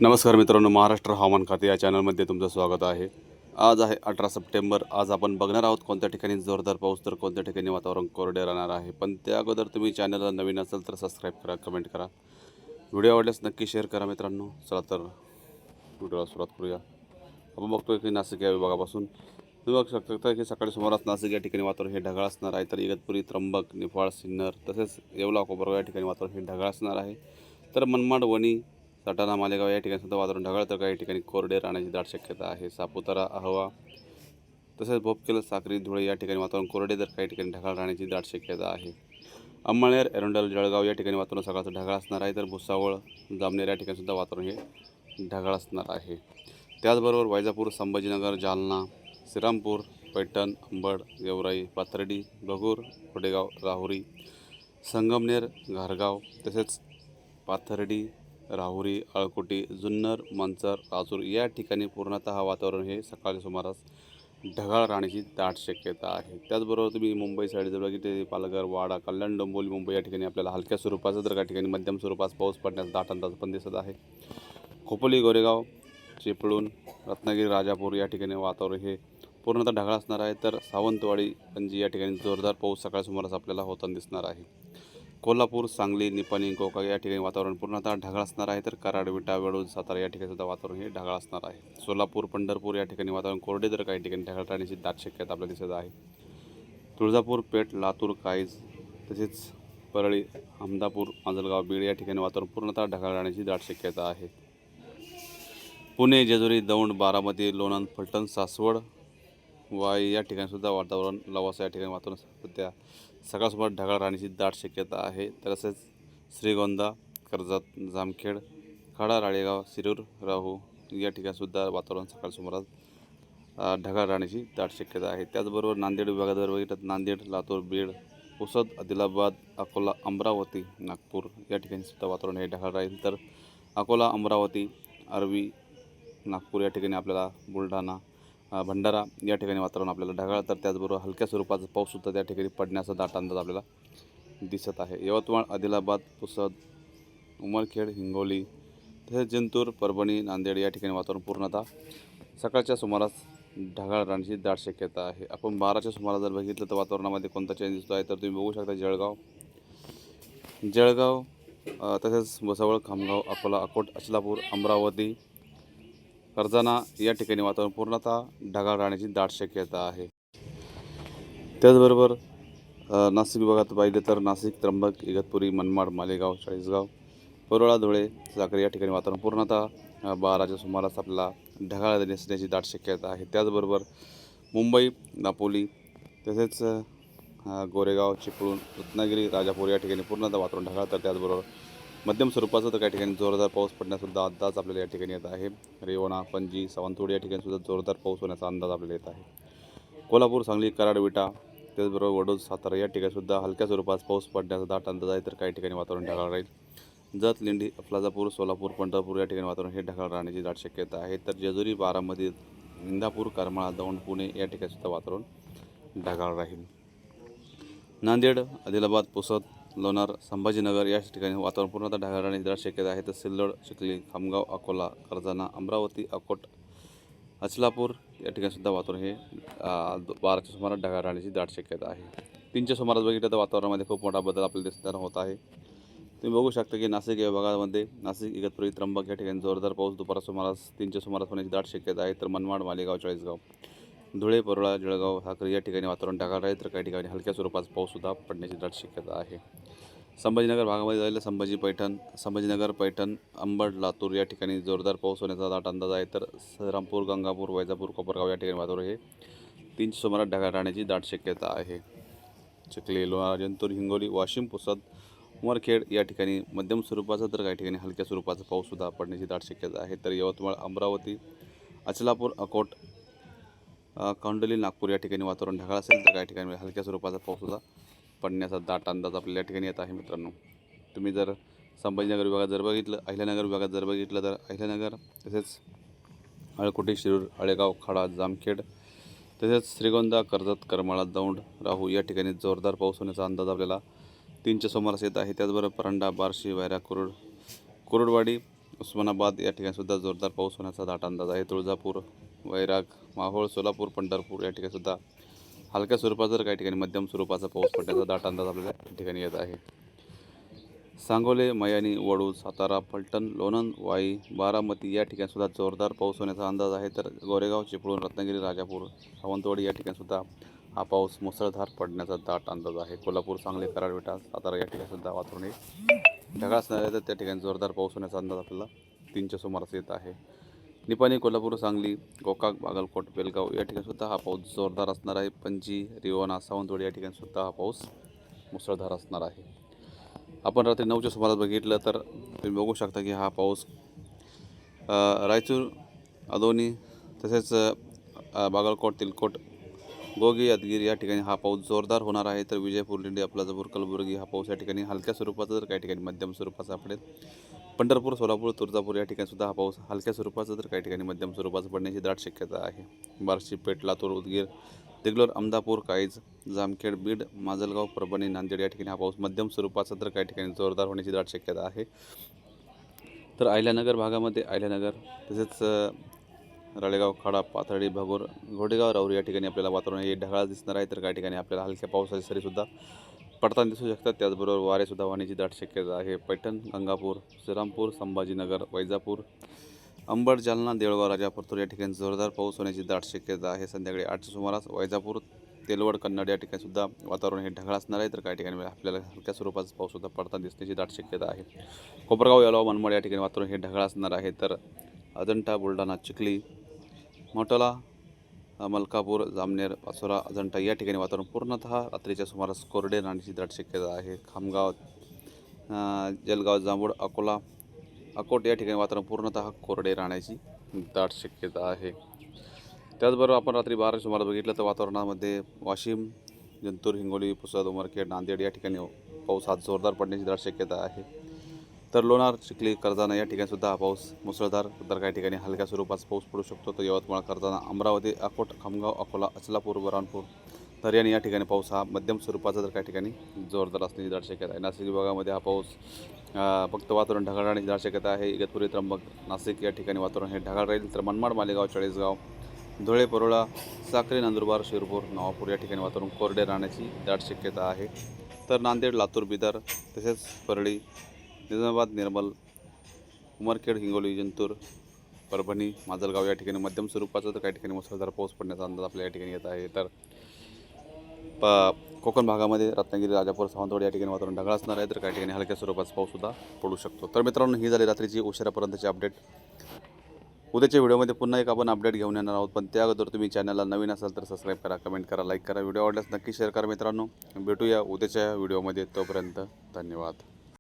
नमस्कार मित्रांनो, महाराष्ट्र हवामान खाते या चॅनलमध्ये तुमचं स्वागत आहे। आज आहे 18 सप्टेंबर। आज आपण बघणार आहोत कोणत्या ठिकाणी जोरदार पाऊस तर कोणत्या ठिकाणी वातावरण कोरडे राहणार आहे। पण त्या अगोदर तुम्ही चॅनलला नवीन असाल तर सबस्क्राईब करा, कमेंट करा, व्हिडिओ आवडल्यास नक्की शेअर करा मित्रांनो। चला तर व्हिडिओला सुरुवात करूया। आपण बघतोय की नाशिक या विभागापासून तुम्ही बघू शकता की सकाळी सुमारास नाशिक या ठिकाणी वातावरण हे ढगाळ असणार आहे, तर इगतपुरी, त्र्यंबक, निफाड, सिन्नर तसेच येवला, कोपरगाव या ठिकाणी वातावरण हे ढगाळ असणार आहे। तर मनमाड, वणी, सटाणा, मालेगाव या ठिकाणी सुद्धा वातावरण ढगाळ तर काही ठिकाणी कोरडे राहण्याची दाट शक्यता आहे। सापुतारा, अहवा तसेच बोपखेल, साक्री, धुळे या ठिकाणी वातावरण कोरडे तर काही ठिकाणी ढगाळ राहण्याची दाट शक्यता आहे। अंमळनेर, एरंडल, जळगाव या ठिकाणी वातावरण सकाळचं ढगाळ असणार आहे, तर भुसावळ, जामनेर या ठिकाणी सुद्धा वातावरण हे ढगाळ असणार आहे। त्याचबरोबर वैजापूर, संभाजीनगर, जालना, श्रीरामपूर, पैठण, अंबड, गेवराई, पाथर्डी, भगूर, कोडेगाव, राहुरी, संगमनेर, घारगाव तसेच पाथर्डी, राहुरी, अळकोटी, जुन्नर, मंचर, राजूर या ठिकाणी पूर्णतः वातावरण हे सकाळच्या सुमारास ढगाळ राहण्याची दाट शक्यता आहे। त्याचबरोबर तुम्ही मुंबई साईड जर बघितले, पालघर, वाडा, कल्याण, डोंबिवली, मुंबई या ठिकाणी आपल्याला हलक्या स्वरूपाचा तर काही ठिकाणी मध्यम स्वरूपात पाऊस पडण्याचा दाट अंदाज पण दिसत आहे। खोपोली, गोरेगाव, चिपळूण, रत्नागिरी, राजापूर या ठिकाणी वातावरण हे पूर्णतः ढगाळ असणार आहे, तर सावंतवाडी, पणजी या ठिकाणी जोरदार पाऊस सकाळ सुमारास आपल्याला होताना दिसणार आहे। कोल्हापूर, सांगली, निपाणी, गोकाक या ठिकाणी वातावरण पूर्णतः ढगाळ असणार आहे, तर कराड, विटा, वेळूर, सातारा या ठिकाणी सुद्धा वातावरण हे ढगाळ असणार आहे। सोलापूर, पंढरपूर या ठिकाणी वातावरण कोरडे तर काही ठिकाणी ढगाळ राहण्याची दाट शक्यता आपल्याला दिसत आहे। तुळजापूर, पेठ, लातूर, काळीज तसेच परळी, अहमदापूर, माजलगाव, बीड या ठिकाणी वातावरण पूर्णतः ढगाळ राहण्याची दाट शक्यता आहे। पुणे, जेजुरी, दौंड, बारामती, लोणंद, फलटण, सासवड, वाई या ठिकाणी सुद्धा वातावरण, लवासा या ठिकाणी वातावरण सध्या सकाळसोबत ढगाळ राहण्याची दाट शक्यता आहे। तसेच श्रीगोंदा, कर्जत, जामखेड, खडा, राळेगाव, शिरूर, राहू या ठिकाणी सुद्धा वातावरण सकाळ सुमारास ढगाळ राहण्याची दाट शक्यता आहे। त्याचबरोबर नांदेड विभागात जर बघितलं, नांदेड, लातूर, बीड, पुसद, आदिलाबाद, अकोला, अमरावती, नागपूर या ठिकाणी सुद्धा वातावरण हे ढगाळ राहील, तर अकोला, अमरावती, आर्वी, नागपूर या ठिकाणी आपल्याला बुलढाणा, भंडारा या ठिकाणी वातावरण आपल्याला ढगाळ तर त्याचबरोबर हलक्या स्वरूपाचा पाऊससुद्धा त्या ठिकाणी पडण्याचा दाट अंदाज आपल्याला दिसत आहे। यवतमाळ, आदिलाबाद, पुसद, उमरखेड, हिंगोली तसेच जिंतूर, परभणी, नांदेड या ठिकाणी वातावरण पूर्णतः सकाळच्या सुमारास ढगाळ राहण्याची दाट शक्यता आहे। आपण 12च्या सुमारास जर बघितलं तर वातावरणामध्ये कोणता चेंज दिसतो आहे, तर तुम्ही बघू शकता जळगाव तसेच भुसावळ, खामगाव, अकोला, अकोट, अचलापूर, अमरावती, कर्जाना या ठिकाणी वातावरण पूर्णतः ढगाळ राहण्याची दाट शक्यता आहे। त्याचबरोबर नाशिक विभागात पाहिलं तर नाशिक, त्र्यंबक, इगतपुरी, मनमाड, मालेगाव, चाळीसगाव, परोळा, धुळे, साक्री या ठिकाणी वातावरण पूर्णतः 12च्या सुमारास आपल्याला ढगाळ दिसण्याची दाट शक्यता आहे। त्याचबरोबर मुंबई, दापोली तसेच गोरेगाव, चिपळूण, रत्नागिरी, राजापूर या ठिकाणी पूर्णतः वातावरण ढगाळ तर त्याचबरोबर मध्यम स्वरूपाचा तर काही ठिकाणी जोरदार पाऊस पडण्यासुद्धा अंदाज आपल्याला या ठिकाणी येत आहे। रेवणा, पणजी, सावंतवाडी या ठिकाणी सुद्धा जोरदार पाऊस होण्याचा अंदाज आपल्याला येत आहे। कोल्हापूर, सांगली, कराड, विटा त्याचबरोबर वडोद, सातारा या ठिकाणी सुद्धा हलक्या स्वरूपात पाऊस पडण्याचा दाट अंदाज आहे, तर काही ठिकाणी वातावरण ढगाळ राहील। जत, लेंडी, अफलाजापूर, सोलापूर, पंढरपूर या ठिकाणी वातावरण हे ढगाळ राहण्याची दाट शक्यता आहे, तर जेजुरी, बारामती, इंदापूर, करमाळा, दौंड, पुणे या ठिकाणी सुद्धा वातावरण ढगाळ राहील। नांदेड, आदिलाबाद, पुसद, लोणार, संभाजीनगर या ठिकाणी वातावरण पूर्णतः ढगाळ राहण्याची दाट शक्यता आहे, तर सिल्लोड, चिखली, खामगाव, अकोला, कर्जाना, अमरावती, अकोट, अचलापूर या ठिकाणी सुद्धा वातावरण हे 12च्या सुमारास ढगाळ राहण्याची दाट शक्यता आहे। 3च्या सुमारास बघितलं तर वातावरणामध्ये खूप मोठा बदल आपल्याला दिसताना होत आहे। तुम्ही बघू शकता की नाशिक या विभागामध्ये नाशिक, इगतपुरी, त्र्यंबक या ठिकाणी जोरदार पाऊस दुपार सुमारास 3च्या सुमारास होण्याची दाट शक्यता आहे, तर मनमाड, मालेगाव, चाळीसगाव, धुळे, परोळा, जळगाव, साक्री या ठिकाणी वातावरण ढगाळ राहील, तर काही ठिकाणी हलक्या स्वरूपाचा पाऊससुद्धा पडण्याची दाट शक्यता आहे। संभाजीनगर भागामध्ये जायला संभाजीनगर, पैठण, अंबड, लातूर या ठिकाणी जोरदार पाऊस होण्याचा दाट अंदाज आहे, तर श्रीरामपूर, गंगापूर, वैजापूर, कोपरगाव या ठिकाणी वातावरण हे 3च्या सुमारास ढगाळ राहण्याची दाट शक्यता आहे। चिखली, लोणार, जिंतूर, हिंगोली, वाशिम, पुसद, उमरखेड या ठिकाणी मध्यम स्वरूपाचा तर काही ठिकाणी हलक्या स्वरूपाचा पाऊससुद्धा पडण्याची दाट शक्यता आहे, तर यवतमाळ, अमरावती, अचलापूर, अकोट, कौंडली, नागपूर या ठिकाणी वातावरण ढगाळ असेल, तर काही ठिकाणी हलक्या स्वरूपाचा पाऊससुद्धा पडण्याचा दाट अंदाज आपल्याला या ठिकाणी येत आहे। मित्रांनो, तुम्ही जर संभाजीनगर विभागात जर बघितलं, अहिल्यानगर विभागात जर बघितलं तर अहिल्यानगर तसेच अळकोटी, शिरूर, आळेगाव, खडा, जामखेड तसेच श्रीगोंदा, कर्जत, करमाळा, दौंड, राहू या ठिकाणी जोरदार पाऊस होण्याचा अंदाज आपल्याला 3च्या सुमारास येत आहे। त्याचबरोबर परांडा, बार्शी, वैरा, कुरुडवाडी, उस्मानाबाद या ठिकाणी सुद्धा जोरदार पाऊस होण्याचा दाट अंदाज आहे. तुळजापूर, वैराग, माहोळ, सोलापूर, पंढरपूर या ठिकाणी सुद्धा हलक्या स्वरूपाचा तर काही ठिकाणी मध्यम स्वरूपाचा पाऊस पडण्याचा दाट अंदाज आपल्याला या ठिकाणी येत आहे. सांगोले, मयानी, वडूज, सातारा, फलटण, लोणंद, वाई, बारामती या ठिकाणी सुद्धा जोरदार पाऊस होण्याचा अंदाज आहे. तर गोरेगाव, चिपळूण, रत्नागिरी, राजापूर, सावंतवाडी या ठिकाणी सुद्धा हा पाऊस मुसळधार पडण्याचा दाट अंदाज आहे. कोल्हापूर, सांगली, कराड, विटा, सातारा या ठिकाणी सुद्धा वातावरण हे ढगाळ असणार आहे. तर त्या ठिकाणी जोरदार पाऊस होण्याचा अंदाज आपल्याला 3च्या सुमारास येत आहे. निपाणी, कोल्हापूर, सांगली, गोकाक, बागलकोट, बेलगाव या ठिकाणी सुद्धा हा पाऊस जोरदार असणार आहे. पणजी, रिवणा, सावंतवाडी या ठिकाणी सुद्धा हा पाऊस मुसळधार असणार आहे. आपण रात्री 9च्या सुमारास बघितलं तर तुम्ही बघू शकता की हा पाऊस रायचूर, अदोनी तसेच बागलकोट, तिलकोट, गोगी, यादगीर या ठिकाणी हा पाऊस जोरदार होणार आहे. तर विजयपूर, लिंडी, आपलाजपूर, कलबुर्गी हा पाऊस या ठिकाणी हलक्या स्वरूपाचा तर काही ठिकाणी मध्यम स्वरूपाचा पडेल. पंढरपूर, सोलापूर, तुळजापूर या ठिकाणी सुद्धा हा पाऊस हलक्या स्वरूपाचा तर काही ठिकाणी मध्यम स्वरूपाचा पडण्याची दाट शक्यता आहे. बार्शी, पेठ, लातूर, उदगीर, देगलूर, अहमदापूर, काळीज, जामखेड, बीड, माजलगाव, परभणी, नांदेड या ठिकाणी हा पाऊस मध्यम स्वरूपाचा तर काही ठिकाणी जोरदार होण्याची दाट शक्यता आहे. तर अहिल्यानगर भागामध्ये अहिल्यानगर तसेच राळेगाव, खाडा, पाथर्डी, भागोर, घोडेगाव, राऊरी या ठिकाणी आपल्याला वातावरण हे ढगाळ दिसणार आहे. तर काही ठिकाणी आपल्याला हलक्या पावसाची सरीसुद्धा पडताना दिसू शकतात. त्याचबरोबर वारेसुद्धा वाहण्याची दाट शक्यता आहे. पैठण, गंगापूर, श्रीरामपूर, संभाजीनगर, वैजापूर, अंबड, जालना, देऊळगाव, राजापूर या ठिकाणी जोरदार पाऊस होण्याची दाट शक्यता आहे. संध्याकाळी 8च्या सुमारास वैजापूर, तेलवड, कन्नड या ठिकाणी सुद्धा वातावरण हे ढगाळ असणार आहे. तर काही ठिकाणी आपल्याला हलक्या स्वरूपाचा पाऊससुद्धा पडताना दिसण्याची दाट शक्यता आहे. कोपरगाव, यालवा, मनमाड या ठिकाणी वातावरण हे ढगाळ असणार आहे. तर अजंठा, बुलढाणा, चिखली, मोटोला, मलकापूर, जामनेर, पाचोरा, अजंठा या ठिकाणी वातावरण पूर्णतः रात्रीच्या सुमारास कोरडे राहण्याची दाट शक्यता आहे. खामगाव, जलगाव, जांभूळ, अकोला, अकोट या ठिकाणी वातावरण पूर्णतः कोरडे राहण्याची दाट शक्यता आहे. त्याचबरोबर आपण रात्री 12 सुमारास बघितलं तर वातावरणामध्ये वाशिम, जिंतूर, हिंगोली, पुसद, उमरखेड, नांदेड या ठिकाणी पाऊस हा जोरदार पडण्याची दाट शक्यता आहे. तर लोणार, चिखली, कर्जाना या ठिकाणी सुद्धा हा पाऊस मुसळधार तर काही ठिकाणी हलक्या स्वरूपाचा पाऊस पडू शकतो. तर यवतमाळ, कर्जाना, अमरावती, अकोट, खामगाव, अकोला, अचलापूर, बऱ्हाणपूर, तर्याणी या ठिकाणी पाऊस हा मध्यम स्वरूपाचा तर काही ठिकाणी जोरदार असण्याची दाट शक्यता आहे. नाशिक विभागामध्ये हा पाऊस फक्त वातावरण ढगाळ राहण्याची दाट शक्यता आहे. इगतपुरी, त्र्यंबक, नाशिक या ठिकाणी वातावरण हे ढगाळ राहील. तर मनमाड, मालेगाव, चाळीसगाव, धुळे, परोळा, साक्री, नंदुरबार, शिरपूर, नवापूर या ठिकाणी वातावरण कोरडे राहण्याची दाट शक्यता आहे. तर नांदेड, लातूर, बिदर तसेच परळी, निजामाबाद, निर्मल, उमरखेड, हिंगोली, जिंतूर, परभणी, माजलगाव या ठिकाणी मध्यम स्वरूपाचा तर काही ठिकाणी मुसळधार पाऊस पडण्याचा अंदाज आपल्या या ठिकाणी येत आहे. तर कोकण भागामध्ये रत्नागिरी, राजापूर, सावंतवाडी या ठिकाणी वातावरण ढगाळ असणार आहे. तर काही ठिकाणी हलक्या स्वरूपाचा पाऊससुद्धा पडू शकतो. तर मित्रांनो, ही झाली रात्रीची उशिरापर्यंतची अपडेट. उद्याच्या व्हिडिओमध्ये पुन्हा एक आपण अपडेट घेऊन येणार आहोत. पण त्या अगोदर तुम्ही चॅनलला नवीन असाल तर सबस्क्राईब करा, कमेंट करा, लाईक करा. व्हिडिओ आवडल्यास नक्की शेअर करा. मित्रांनो, भेटूया उद्याच्या व्हिडिओमध्ये. तोपर्यंत धन्यवाद.